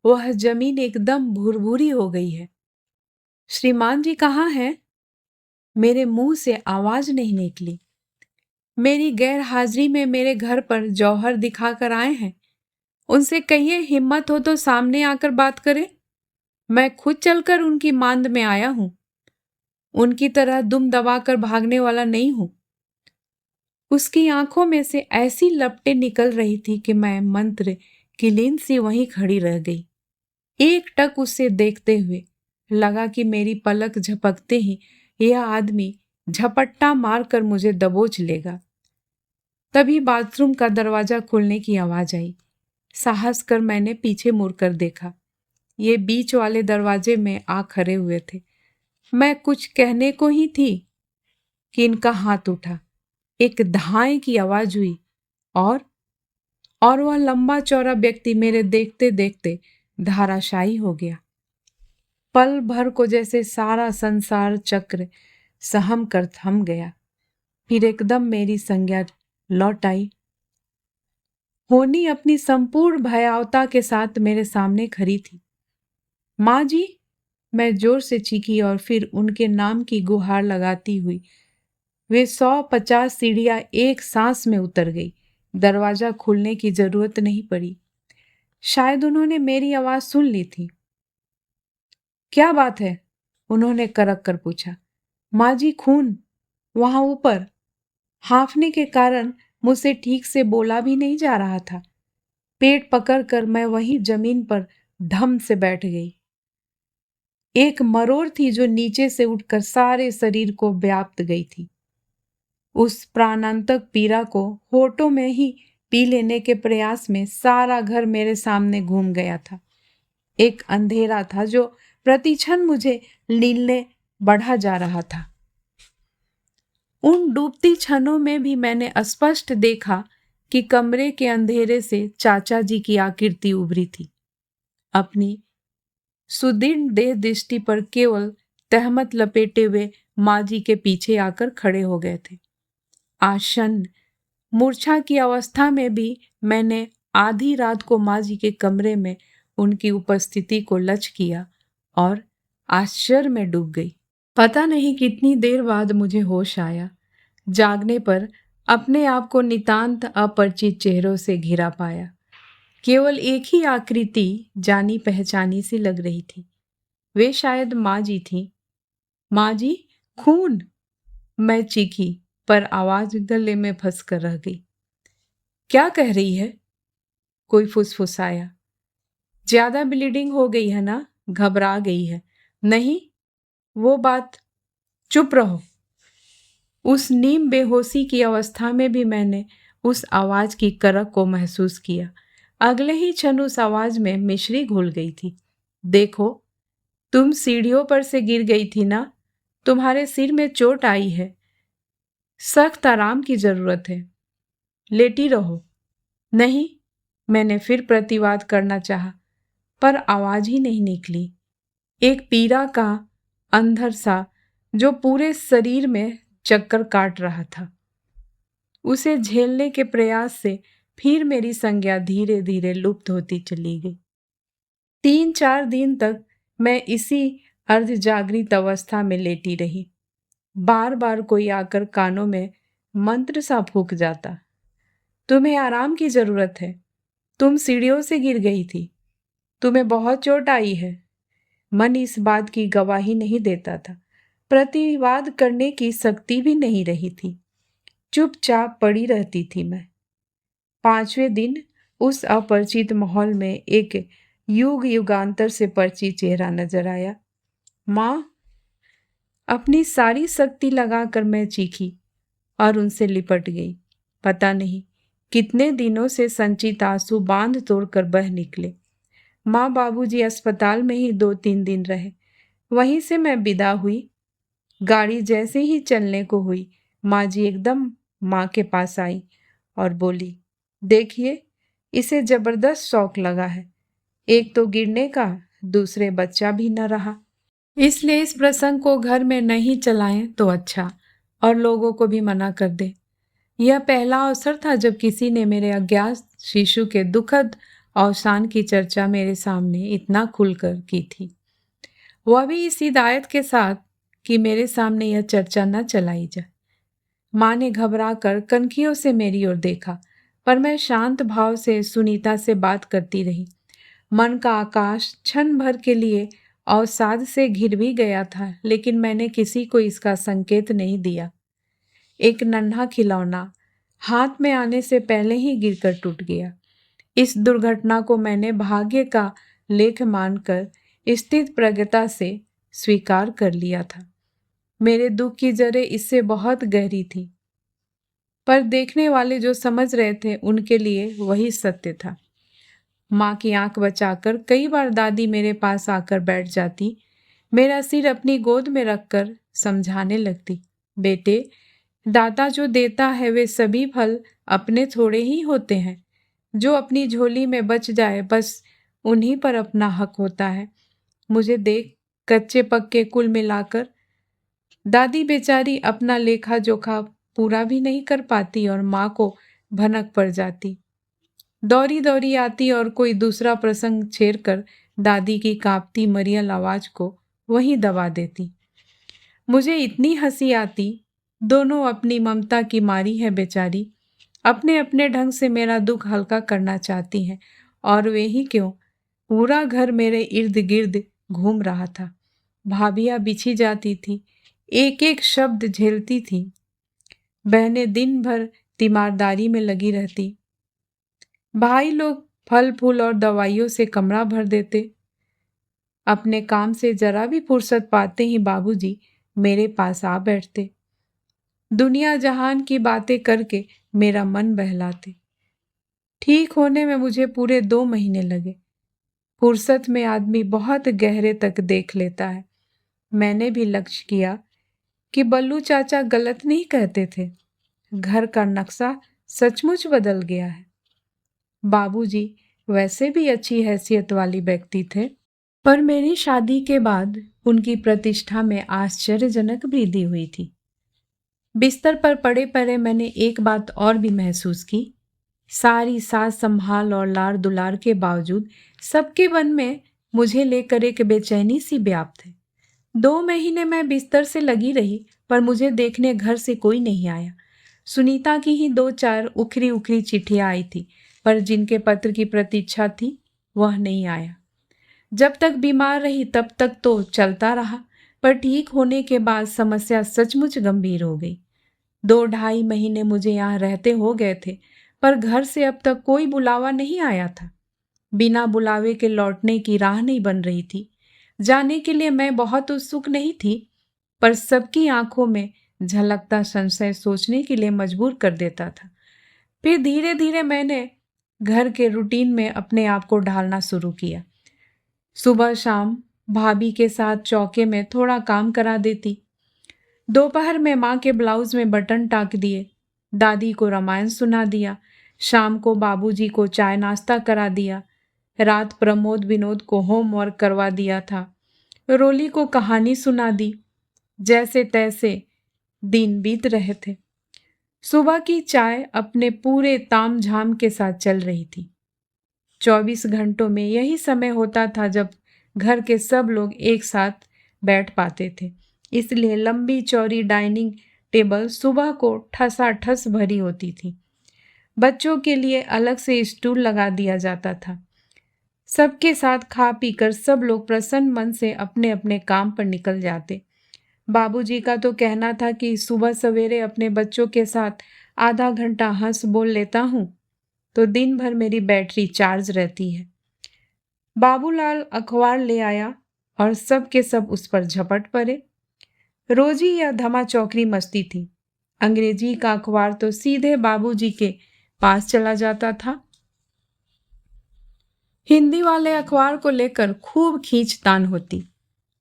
Speaker 1: वह जमीन एकदम भुरभुरी हो गई है। श्रीमान जी कहाँ हैं? मेरे मुंह से आवाज नहीं निकली। मेरी गैर हाजिरी में मेरे घर पर जौहर दिखाकर आए हैं। उनसे कहिए हिम्मत हो तो सामने आकर बात करें। मैं खुद चलकर उनकी मांद में आया हूं। उनकी तरह दुम दबाकर भागने वाला नहीं हूं। उसकी आंखों में से ऐसी लपटें निकल रही थी कि मैं मंत्र की लीन सी वहीं खड़ी रह गई, एक टक उसे देखते हुए। लगा कि मेरी पलक झपकते ही यह आदमी झपट्टा मारकर मुझे दबोच लेगा। तभी बाथरूम का दरवाजा खुलने की आवाज आई। साहस कर मैंने पीछे मुड़कर देखा। ये बीच वाले दरवाजे में आ खड़े हुए थे। मैं कुछ कहने को ही थी कि इनका हाथ उठा, एक धाए की आवाज हुई और वह लंबा चौड़ा व्यक्ति मेरे देखते देखते धाराशायी हो गया। पल भर को जैसे सारा संसार चक्र सहम कर थम गया। फिर एकदम मेरी संज्ञा लौट आई। होनी अपनी संपूर्ण भयावता के साथ मेरे सामने खड़ी थी। माँ जी, मैं जोर से चीखी और फिर उनके नाम की गुहार लगाती हुई वे 150 सीढ़ियां एक सांस में उतर गई। दरवाजा खुलने की जरूरत नहीं पड़ी। शायद उन्होंने मेरी आवाज सुन ली थी। क्या बात है? उन्होंने करक कर पूछा। माँ जी, खून वहां ऊपर। हांफने के कारण मुझसे ठीक से बोला भी नहीं जा रहा था। पेट पकड़कर मैं वहीं जमीन पर धम से बैठ गई। एक मरोड़ थी जो नीचे से उठकर सारे शरीर को व्याप्त गई थी। उस प्राणांतक पीड़ा को होठों में ही पी लेने के प्रयास में सारा घर मेरे सामने घूम गया था। एक अंधेरा था जो प्रतिक्षण मुझे लीलने बढ़ा जा रहा था। उन डूबती क्षणों में भी मैंने स्पष्ट देखा कि कमरे के अंधेरे से चाचा जी की आकृति उभरी थी। अपनी सुदृढ़ देह दृष्टि पर केवल तहमत लपेटे हुए माँ जी के पीछे आकर खड़े हो गए थे। आसन्न मूर्छा की अवस्था में भी मैंने आधी रात को माँ जी के कमरे में उनकी उपस्थिति को लक्ष्य किया और आश्चर्य में डूब गई। पता नहीं कितनी देर बाद मुझे होश आया। जागने पर अपने आप को नितांत अपरिचित चेहरों से घिरा पाया। केवल एक ही आकृति जानी पहचानी सी लग रही थी। वे शायद माँ जी थी। माँ जी, खून! मैं चीखी, पर आवाज गले में फंस कर रह गई। क्या कह रही है? कोई फुसफुसाया। ज्यादा ब्लीडिंग हो गई है ना? घबरा गई है? नहीं, वो बात। चुप रहो। उस नीम बेहोशी की अवस्था में भी मैंने उस आवाज की करक को महसूस किया। अगले ही क्षण उस आवाज में मिश्री घुल गई थी। देखो, तुम सीढ़ियों पर से गिर गई थी ना? तुम्हारे सिर में चोट आई है। सख्त आराम की जरूरत है। लेटी रहो। नहीं, मैंने फिर प्रतिवाद करना चाहा, पर आवाज ही नहीं निकली। एक पीड़ा का अंधर सा जो पूरे शरीर में चक्कर काट रहा था। उसे झेलने के प्रयास से फिर मेरी संज्ञा धीरे धीरे लुप्त होती चली गई। 3-4 दिन तक मैं इसी अर्धजागृत अवस्था में लेटी रही। बार बार कोई आकर कानों में मंत्र सा फूंक जाता। तुम्हें आराम की जरूरत है। तुम सीढ़ियों से गिर गई थी। तुम्हें बहुत चोट आई है। मन इस बात की गवाही नहीं देता था। प्रतिवाद करने की शक्ति भी नहीं रही थी। चुपचाप पड़ी रहती थी मैं। 5वें दिन उस अपरिचित माहौल में एक युग युगांतर से परिचित चेहरा नजर आया। माँ! अपनी सारी शक्ति लगाकर मैं चीखी और उनसे लिपट गई। पता नहीं कितने दिनों से संचित आंसू बांध तोड़कर बह निकले। माँ बाबूजी अस्पताल में ही 2-3 दिन रहे। वहीं से मैं विदा हुई। गाड़ी जैसे ही चलने को हुई, माँ जी एकदम माँ के पास आई और बोली, देखिए, इसे जबरदस्त शौक लगा है। एक तो गिरने का, दूसरे बच्चा भी न रहा। इसलिए इस प्रसंग को घर में नहीं चलाएं तो अच्छा, और लोगों को भी मना कर दे। यह पहला अवसर था जब किसी ने मेरे अज्ञात शिशु के दुखद अवसान की चर्चा मेरे सामने इतना खुलकर की थी। वह भी इस हिदायत के साथ कि मेरे सामने यह चर्चा न चलाई जाए। माँ ने घबरा कर कनखियों से मेरी ओर देखा, पर मैं शांत भाव से सुनीता से बात करती रही। मन का आकाश क्षण भर के लिए अवसाद से घिर भी गया था, लेकिन मैंने किसी को इसका संकेत नहीं दिया। एक नन्हा खिलौना हाथ में आने से पहले ही गिरकर टूट गया। इस दुर्घटना को मैंने भाग्य का लेख मानकर स्थित प्रज्ञता से स्वीकार कर लिया था। मेरे दुख की जड़ें इससे बहुत गहरी थी, पर देखने वाले जो समझ रहे थे उनके लिए वही सत्य था। माँ की आंख बचाकर कई बार दादी मेरे पास आकर बैठ जाती, मेरा सिर अपनी गोद में रखकर समझाने लगती, बेटे, दाता जो देता है वे सभी फल अपने थोड़े ही होते हैं। जो अपनी झोली में बच जाए बस उन्हीं पर अपना हक होता है। मुझे देख कच्चे पक्के कुल मिलाकर दादी बेचारी अपना लेखा जोखा पूरा भी नहीं कर पाती और माँ को भनक पड़ जाती। दौड़ी दौड़ी आती और कोई दूसरा प्रसंग छेड़कर दादी की कांपती मरियल आवाज को वहीं दबा देती। मुझे इतनी हंसी आती। दोनों अपनी ममता की मारी है बेचारी, अपने अपने ढंग से मेरा दुख हल्का करना चाहती हैं। और वे ही क्यों, पूरा घर मेरे इर्द गिर्द घूम रहा था। भाभियाँ बिछी जाती थी, एक एक शब्द झेलती थी। बहनें दिन भर तीमारदारी में लगी रहती। भाई लोग फल फूल और दवाइयों से कमरा भर देते। अपने काम से जरा भी फुर्सत पाते ही बाबूजी मेरे पास आ बैठते, दुनिया जहान की बातें करके मेरा मन बहलाते। ठीक होने में मुझे पूरे 2 महीने लगे। फुर्सत में आदमी बहुत गहरे तक देख लेता है। मैंने भी लक्ष्य किया कि बल्लू चाचा गलत नहीं कहते थे। घर का नक्शा सचमुच बदल गया है। बाबूजी वैसे भी अच्छी हैसियत वाली व्यक्ति थे, पर मेरी शादी के बाद उनकी प्रतिष्ठा में आश्चर्यजनक वृद्धि हुई थी। बिस्तर पर पड़े पड़े मैंने एक बात और भी महसूस की। सारी सास संभाल और लाड़ दुलार के बावजूद सबके मन में मुझे लेकर एक बेचैनी सी व्याप्त है। 2 महीने मैं बिस्तर से लगी रही, पर मुझे देखने घर से कोई नहीं आया। सुनीता की ही 2-4 उखरी उखरी चिट्ठियां आई थी, पर जिनके पत्र की प्रतीक्षा थी वह नहीं आया। जब तक बीमार रही तब तक तो चलता रहा, पर ठीक होने के बाद समस्या सचमुच गंभीर हो गई। 2-2.5 महीने मुझे यहाँ रहते हो गए थे, पर घर से अब तक कोई बुलावा नहीं आया था। बिना बुलावे के लौटने की राह नहीं बन रही थी। जाने के लिए मैं बहुत उत्सुक नहीं थी, पर सबकी आंखों में झलकता संशय सोचने के लिए मजबूर कर देता था। फिर धीरे धीरे मैंने घर के रूटीन में अपने आप को ढालना शुरू किया। सुबह शाम भाभी के साथ चौके में थोड़ा काम करा देती। दोपहर में माँ के ब्लाउज में बटन टाक दिए। दादी को रामायण सुना दिया। शाम को बाबूजी को चाय नाश्ता करा दिया। रात प्रमोद विनोद को होमवर्क करवा दिया था। रोली को कहानी सुना दी। जैसे तैसे दिन बीत रहे थे। सुबह की चाय अपने पूरे ताम झाम के साथ चल रही थी। 24 घंटों में यही समय होता था जब घर के सब लोग एक साथ बैठ पाते थे, इसलिए लंबी चौड़ी डाइनिंग टेबल सुबह को ठसाठस भरी होती थी। बच्चों के लिए अलग से स्टूल लगा दिया जाता था। सबके साथ खा पीकर सब लोग प्रसन्न मन से अपने अपने काम पर निकल जाते। बाबूजी का तो कहना था कि सुबह सवेरे अपने बच्चों के साथ आधा घंटा हंस बोल लेता हूँ तो दिन भर मेरी बैटरी चार्ज रहती है। बाबूलाल अखबार ले आया और सब के सब उस पर झपट पड़े। रोजी या धमा चौकरी मस्ती थी। अंग्रेजी का अखबार तो सीधे बाबूजी के पास चला जाता था। हिंदी वाले अखबार को लेकर खूब खींचतान होती।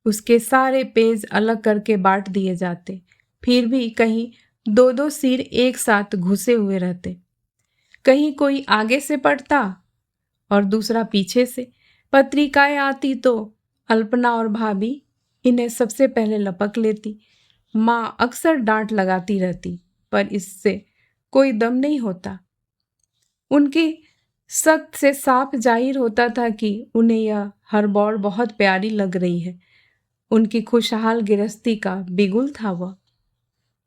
Speaker 1: उसके सारे पेज अलग करके बांट दिए जाते, फिर भी कहीं 2-2 सिर एक साथ घुसे हुए रहते। कहीं कोई आगे से पढ़ता और दूसरा पीछे से। पत्रिकाएं आती तो अल्पना और भाभी इन्हें सबसे पहले लपक लेती। माँ अक्सर डांट लगाती रहती, पर इससे कोई दम नहीं होता। उनकी सख्त से साफ जाहिर होता था कि उन्हें यह हरबौर बहुत प्यारी लग रही है। उनकी खुशहाल गृहस्थी का बिगुल था वह।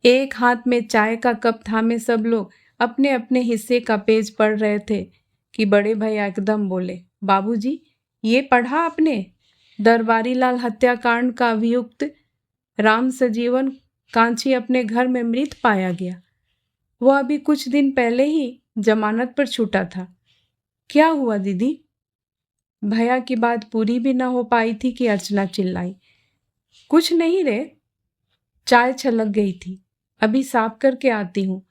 Speaker 1: एक हाथ में चाय का कप थामे सब लोग अपने अपने हिस्से का पेज पढ़ रहे थे कि बड़े भैया एकदम बोले, बाबूजी ये पढ़ा आपने? दरबारी लाल हत्याकांड का अभियुक्त राम सजीवन कांची अपने घर में मृत पाया गया। वह अभी कुछ दिन पहले ही जमानत पर छूटा था। क्या हुआ दीदी? भैया की बात पूरी भी ना हो पाई थी कि अर्चना चिल्लाई, कुछ नहीं रे, चाय छलक गई थी, अभी साफ करके आती हूँ,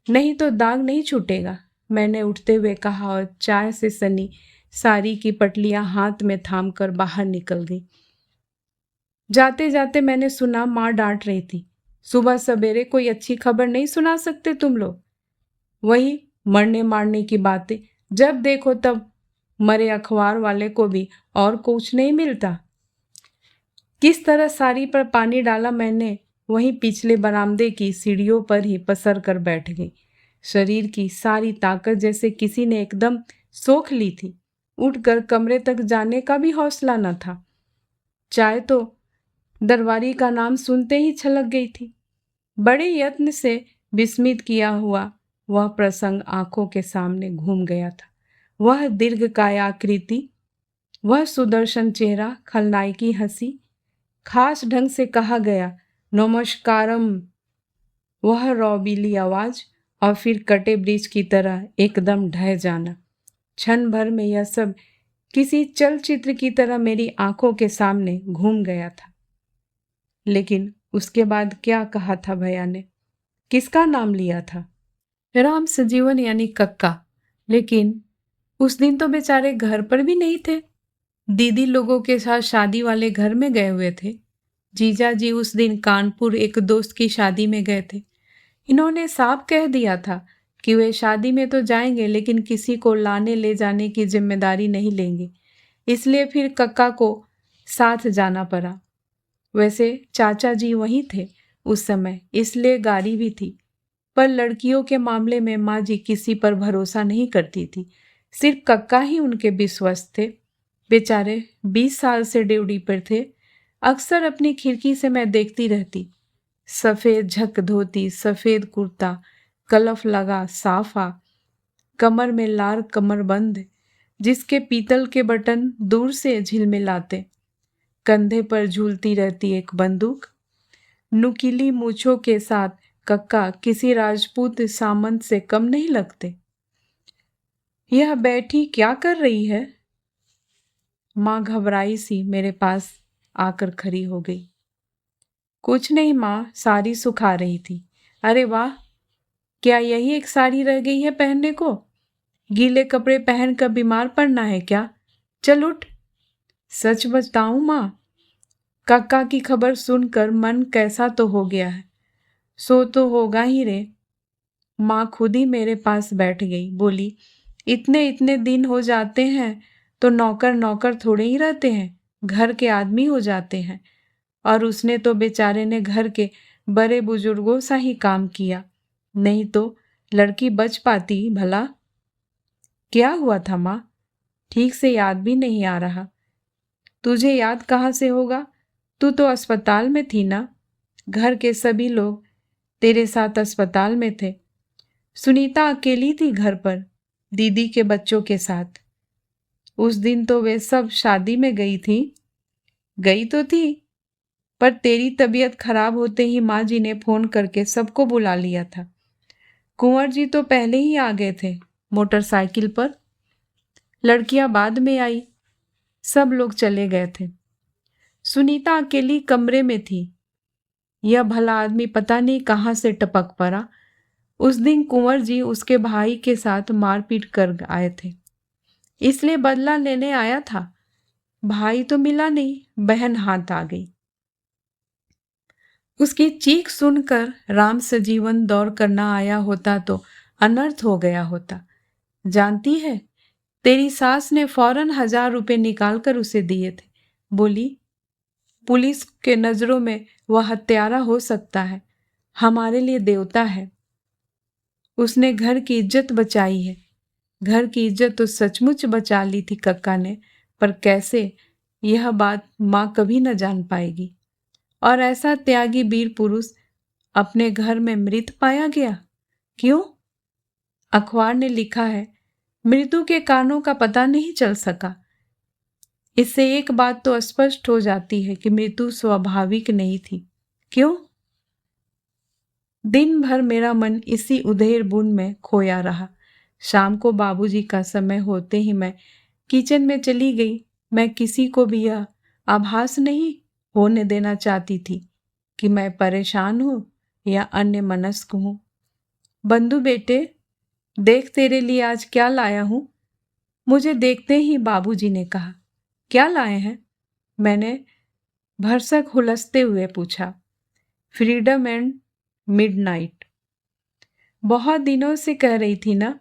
Speaker 1: नहीं तो दाग नहीं छूटेगा, मैंने उठते हुए कहा और चाय से सनी साड़ी की पटलियां हाथ में थाम कर बाहर निकल गई। जाते जाते मैंने सुना माँ डांट रही थी, सुबह सवेरे कोई अच्छी खबर नहीं सुना सकते तुम लोग? वही मरने मारने की बातें, जब देखो तब मरे अखबार वाले को भी और कुछ नहीं मिलता। किस तरह साड़ी पर पानी डाला मैंने वहीं पिछले बरामदे की सीढ़ियों पर ही पसर कर बैठ गई। शरीर की सारी ताकत जैसे किसी ने एकदम सोख ली थी। उठकर कमरे तक जाने का भी हौसला न था। चाय तो दरबारी का नाम सुनते ही छलक गई थी। बड़े यत्न से विस्मित किया हुआ वह प्रसंग आंखों के सामने घूम गया था। वह दीर्घकाय आकृति, वह सुदर्शन चेहरा, खलनायकी हंसी, खास ढंग से कहा गया नमस्कारम, वह रौबीली आवाज और फिर कटे ब्रिज की तरह एकदम ढह जाना। क्षण भर में यह सब किसी चलचित्र की तरह मेरी आंखों के सामने घूम गया था। लेकिन उसके बाद क्या कहा था भैया ने? किसका नाम लिया था? राम सजीवन यानी कक्का। लेकिन उस दिन तो बेचारे घर पर भी नहीं थे, दीदी लोगों के साथ शादी वाले घर में गए हुए थे। जीजा जी उस दिन कानपुर एक दोस्त की शादी में गए थे। इन्होंने साफ कह दिया था कि वे शादी में तो जाएंगे लेकिन किसी को लाने ले जाने की जिम्मेदारी नहीं लेंगे, इसलिए फिर कक्का को साथ जाना पड़ा। वैसे चाचा जी वहीं थे उस समय, इसलिए गाड़ी भी थी, पर लड़कियों के मामले में माँ जी किसी पर भरोसा नहीं करती थी। सिर्फ कक्का ही उनके विश्वस्त थे। बेचारे 20 साल से ड्यूटी पर थे। अक्सर अपनी खिड़की से मैं देखती रहती, सफ़ेद झक धोती, सफ़ेद कुर्ता, कलफ लगा साफा, कमर में लाल कमरबंद जिसके पीतल के बटन दूर से झिलमिलाते, कंधे पर झूलती रहती एक बंदूक। नुकीली मूछों के साथ कक्का किसी राजपूत सामंत से कम नहीं लगते। यह बैठी क्या कर रही है? माँ घबराई सी मेरे पास आकर खड़ी हो गई। कुछ नहीं माँ, साड़ी सुखा रही थी। अरे वाह, क्या यही एक साड़ी रह गई है पहनने को? गीले कपड़े पहनकर बीमार पड़ना है क्या? चल उठ। सच बताऊं माँ, कक्का की खबर सुनकर मन कैसा तो हो गया है। सो तो होगा ही रे। माँ खुद ही मेरे पास बैठ गई, बोली, इतने इतने दिन हो जाते हैं तो नौकर नौकर थोड़े ही रहते हैं, घर के आदमी हो जाते हैं। और उसने तो बेचारे ने घर के बड़े बुजुर्गों सा ही काम किया, नहीं तो लड़की बच पाती भला? क्या हुआ था माँ? ठीक से याद भी नहीं आ रहा। तुझे याद कहाँ से होगा? तू तो अस्पताल में थी ना। घर के सभी लोग तेरे साथ अस्पताल में थे। सुनीता अकेली थी घर पर, दीदी के बच्चों के साथ। उस दिन तो वे सब शादी में गई थी। गई तो थी, पर तेरी तबीयत खराब होते ही माँ जी ने फोन करके सबको बुला लिया था। कुंवर जी तो पहले ही आ गए थे मोटरसाइकिल पर, लड़कियां बाद में आई, सब लोग चले गए थे। सुनीता अकेली कमरे में थी। यह भला आदमी पता नहीं कहाँ से टपक पड़ा। उस दिन कुंवर जी उसके भाई के साथ मारपीट कर आए थे, इसलिए बदला लेने आया था। भाई तो मिला नहीं, बहन हाथ आ गई। उसकी चीख सुनकर राम सजीवन दौड़ करना आया होता तो अनर्थ हो गया होता। जानती है, तेरी सास ने फौरन 1000 रुपये निकाल कर उसे दिए थे। बोली, पुलिस के नजरों में वह हत्यारा हो सकता है, हमारे लिए देवता है। उसने घर की इज्जत बचाई है। घर की इज्जत तो सचमुच बचा ली थी कक्का ने, पर कैसे, यह बात माँ कभी न जान पाएगी। और ऐसा त्यागी वीर पुरुष अपने घर में मृत पाया गया। क्यों? अखबार ने लिखा है, मृत्यु के कारणों का पता नहीं चल सका। इससे एक बात तो स्पष्ट हो जाती है कि मृत्यु स्वाभाविक नहीं थी। क्यों? दिन भर मेरा मन इसी उधेड़ बुन में खोया रहा। शाम को बाबूजी का समय होते ही मैं किचन में चली गई। मैं किसी को भी यह आभास नहीं होने देना चाहती थी कि मैं परेशान हूँ या अन्य मनस्क हूँ। बंधु बेटे, देख तेरे लिए आज क्या लाया हूँ। मुझे देखते ही बाबूजी ने कहा। क्या लाए हैं? मैंने भरसक हुलसते हुए पूछा। Freedom and midnight. बहुत दिनों से कह रही थी ना।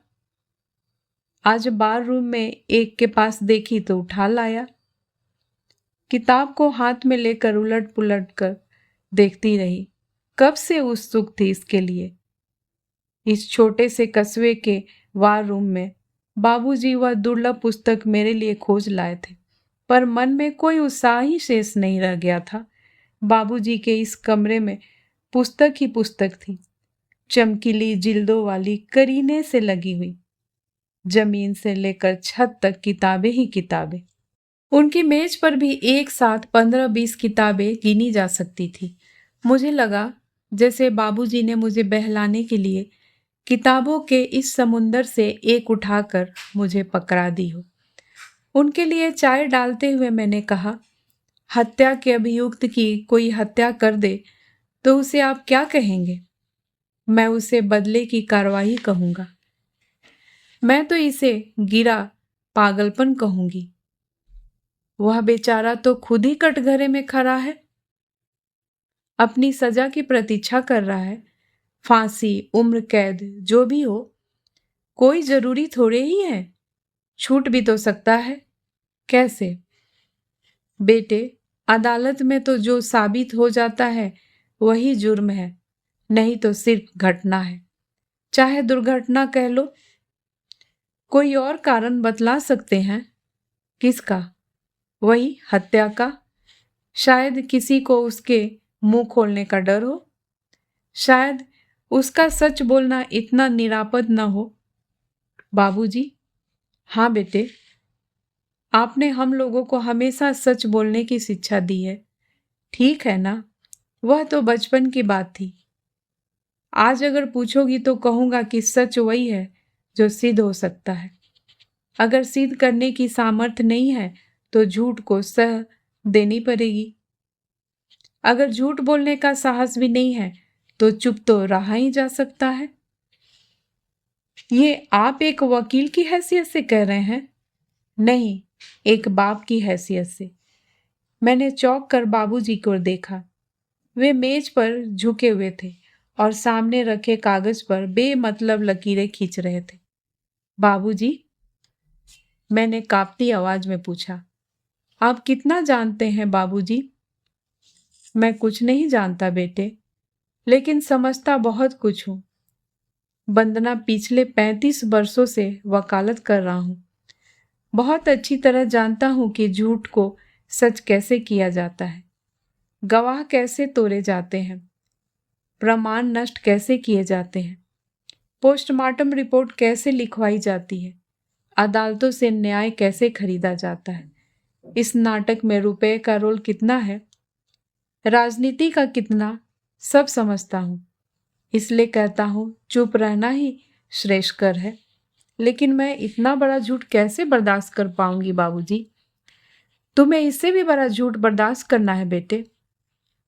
Speaker 1: आज बार रूम में एक के पास देखी तो उठा लाया। किताब को हाथ में लेकर उलट पुलट कर देखती रही। कब से उत्सुक थी इसके लिए। इस छोटे से कस्बे के वार रूम में बाबूजी वह दुर्लभ पुस्तक मेरे लिए खोज लाए थे, पर मन में कोई उत्साह ही शेष नहीं रह गया था। बाबूजी के इस कमरे में पुस्तक ही पुस्तक थी, चमकीली जिल्दों वाली, करीने से लगी हुई। जमीन से लेकर छत तक किताबें ही किताबें। उनकी मेज पर भी एक साथ 15-20 किताबें गिनी जा सकती थी। मुझे लगा जैसे बाबूजी ने मुझे बहलाने के लिए किताबों के इस समुंदर से एक उठाकर मुझे पकड़ा दी हो। उनके लिए चाय डालते हुए मैंने कहा, हत्या के अभियुक्त की कोई हत्या कर दे तो उसे आप क्या कहेंगे? मैं उसे बदले की कार्रवाई कहूंगा। मैं तो इसे गिरा पागलपन कहूंगी। वह बेचारा तो खुद ही कटघरे में खड़ा है, अपनी सजा की प्रतीक्षा कर रहा है। फांसी, उम्र कैद, जो भी हो, कोई जरूरी थोड़े ही है। छूट भी तो सकता है। कैसे? बेटे, अदालत में तो जो साबित हो जाता है वही जुर्म है, नहीं तो सिर्फ घटना है। चाहे दुर्घटना कह लो। कोई और कारण बतला सकते हैं। किसका? वही हत्या का। शायद किसी को उसके मुंह खोलने का डर हो। शायद उसका सच बोलना इतना निरापद न हो। बाबूजी। हाँ बेटे, आपने हम लोगों को हमेशा सच बोलने की शिक्षा दी है, ठीक है ना? वह तो बचपन की बात थी। आज अगर पूछोगी तो कहूंगा कि सच वही है जो सिद्ध हो सकता है। अगर सिद्ध करने की सामर्थ्य नहीं है तो झूठ को सह देनी पड़ेगी। अगर झूठ बोलने का साहस भी नहीं है तो चुप तो रहा ही जा सकता है। ये आप एक वकील की हैसियत से कह रहे हैं? नहीं, एक बाप की हैसियत से। मैंने चौंक कर बाबूजी को देखा। वे मेज पर झुके हुए थे और सामने रखे कागज पर बेमतलब लकीरें खींच रहे थे। बाबूजी, मैंने कांपती आवाज में पूछा। आप कितना जानते हैं बाबूजी? मैं कुछ नहीं जानता बेटे, लेकिन समझता बहुत कुछ हूँ। वंदना, पिछले 35 वर्षों से वकालत कर रहा हूँ। बहुत अच्छी तरह जानता हूँ कि झूठ को सच कैसे किया जाता है, गवाह कैसे तोड़े जाते हैं, प्रमाण नष्ट कैसे किए जाते हैं, पोस्टमार्टम रिपोर्ट कैसे लिखवाई जाती है, अदालतों से न्याय कैसे खरीदा जाता है, इस नाटक में रुपए का रोल कितना है, राजनीति का कितना, सब समझता हूँ। इसलिए कहता हूँ चुप रहना ही श्रेष्ठकर है। लेकिन मैं इतना बड़ा झूठ कैसे बर्दाश्त कर पाऊंगी बाबूजी? तुम्हें इससे भी बड़ा झूठ बर्दाश्त करना है बेटे।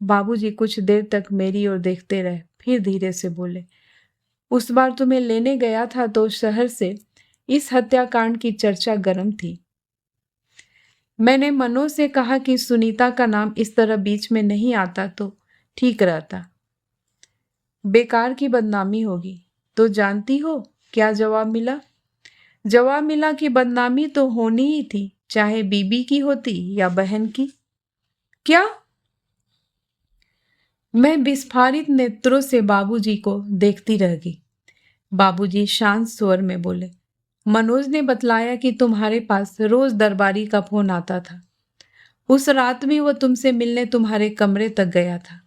Speaker 1: बाबूजी कुछ देर तक मेरी ओर देखते रहे, फिर धीरे से बोले, उस बार तुम्हें लेने गया था तो शहर से इस हत्याकांड की चर्चा गर्म थी। मैंने मनोज से कहा कि सुनीता का नाम इस तरह बीच में नहीं आता तो ठीक रहता, बेकार की बदनामी होगी। तो जानती हो क्या जवाब मिला? जवाब मिला कि बदनामी तो होनी ही थी, चाहे बीबी की होती या बहन की। क्या? मैं विस्फारित नेत्रों से बाबूजी को देखती रह गई। बाबूजी शांत स्वर में बोले, मनोज ने बतलाया कि तुम्हारे पास रोज दरबारी का फोन आता था। उस रात भी वो तुमसे मिलने तुम्हारे कमरे तक गया था।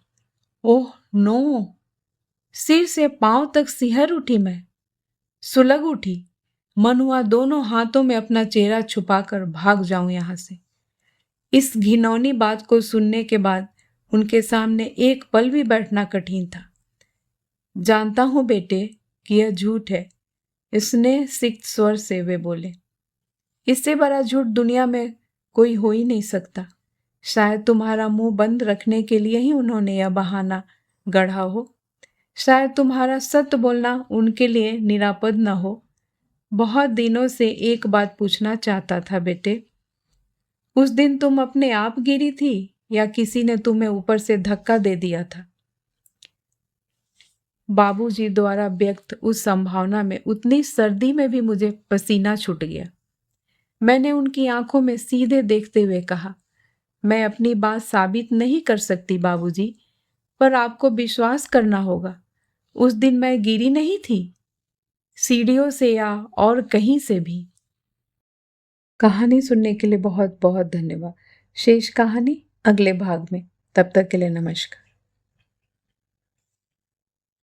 Speaker 1: Oh no! सिर से पांव तक सिहर उठी। मैं सुलग उठी। मन हुआ दोनों हाथों में अपना चेहरा छुपाकर भाग जाऊं यहां से। इस घिनौनी बात को सुनने के बाद उनके सामने एक पल भी बैठना कठिन था। जानता हूं बेटे कि यह झूठ है, इसने सिक्त स्वर से वे बोले। इससे बड़ा झूठ दुनिया में कोई हो ही नहीं सकता। शायद तुम्हारा मुंह बंद रखने के लिए ही उन्होंने यह बहाना गढ़ा हो। शायद तुम्हारा सत्य बोलना उनके लिए निरापद न हो। बहुत दिनों से एक बात पूछना चाहता था बेटे, उस दिन तुम अपने आप गिरी थी या किसी ने तुम्हें ऊपर से धक्का दे दिया था? बाबूजी द्वारा व्यक्त उस संभावना में उतनी सर्दी में भी मुझे पसीना छूट गया। मैंने उनकी आंखों में सीधे देखते हुए कहा, मैं अपनी बात साबित नहीं कर सकती बाबूजी, पर आपको विश्वास करना होगा। उस दिन मैं गिरी नहीं थी, सीढ़ियों से या और कहीं से भी। कहानी सुनने के लिए बहुत बहुत धन्यवाद। शेष कहानी अगले भाग में। तब तक के लिए नमस्कार।